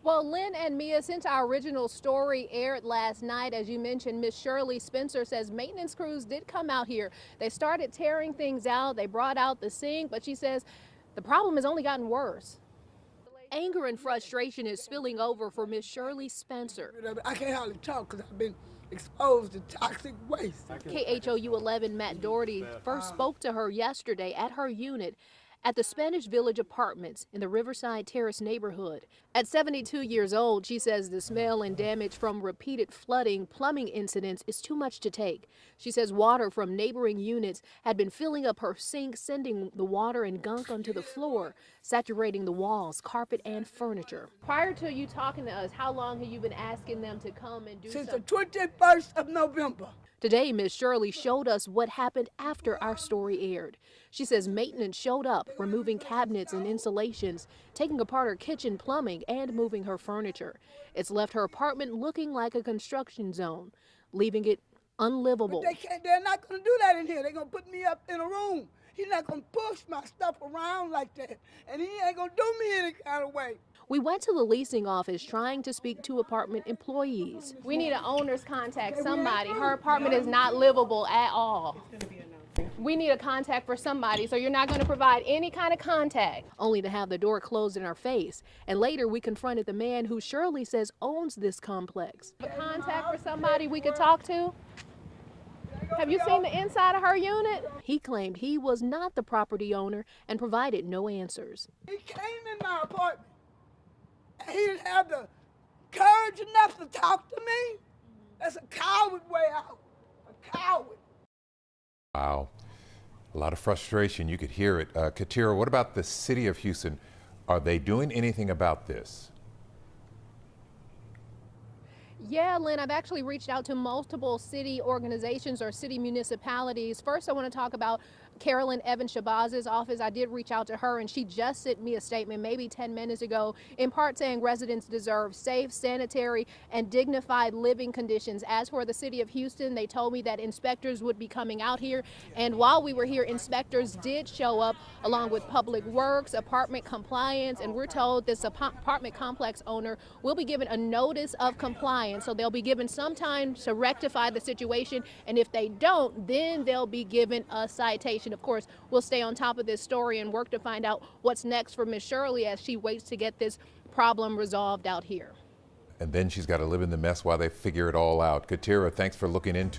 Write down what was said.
Well, Lynn and Mia, since our original story aired last night, as you mentioned, Miss Shirley Spencer says maintenance crews did come out here. They started tearing things out. They brought out the sink, but she says the problem has only gotten worse. Anger and frustration is spilling over for Miss Shirley Spencer. I can't hardly talk because I've been exposed to toxic waste. KHOU 11 Matt Doherty first spoke to her yesterday at her unit at the Spanish Village Apartments in the Riverside Terrace neighborhood. At 72 years old, she says the smell and damage from repeated flooding plumbing incidents is too much to take. She says water from neighboring units had been filling up her sink, sending the water and gunk onto the floor, saturating the walls, carpet, and furniture. Prior to you talking to us, how long have you been asking them to come and do Since something? the 21st of November. Today, Ms. Shirley showed us what happened after our story aired. She says maintenance showed up, removing cabinets and insulations, taking apart her kitchen plumbing, and moving her furniture. It's left her apartment looking like a construction zone, leaving it unlivable. But they're not going to do that in here. They're going to put me up in a room. He's not going to push my stuff around like that. And he ain't going to do me any kind of way. We went to the leasing office trying to speak to apartment employees. We need an owner's contact, somebody. Her apartment is not livable at all. We need a contact for somebody, so you're not going to provide any kind of contact. Only to have the door closed in our face. And later we confronted the man who Shirley says owns this complex. A contact for somebody we could talk to? Have you seen the inside of her unit? He claimed he was not the property owner and provided no answers. He came in my apartment. He didn't have the courage enough to talk to me. That's a coward way out. A coward. Wow. A lot of frustration. You could hear it. Katira, what about the city of Houston? Are they doing anything about this? Yeah, Lynn, I've actually reached out to multiple city organizations or city municipalities. First, I want to talk about Carolyn Evans-Shabazz's office. I did reach out to her, and she just sent me a statement maybe 10 minutes ago, in part saying residents deserve safe, sanitary, and dignified living conditions. As for the city of Houston, they told me that inspectors would be coming out here, and while we were here, inspectors did show up along with public works, apartment compliance, and we're told this apartment complex owner will be given a notice of compliance, so they'll be given some time to rectify the situation, and if they don't, then they'll be given a citation. Of course, we'll stay on top of this story and work to find out what's next for Miss Shirley as she waits to get this problem resolved out here. And then she's got to live in the mess while they figure it all out. Katira, thanks for looking into it.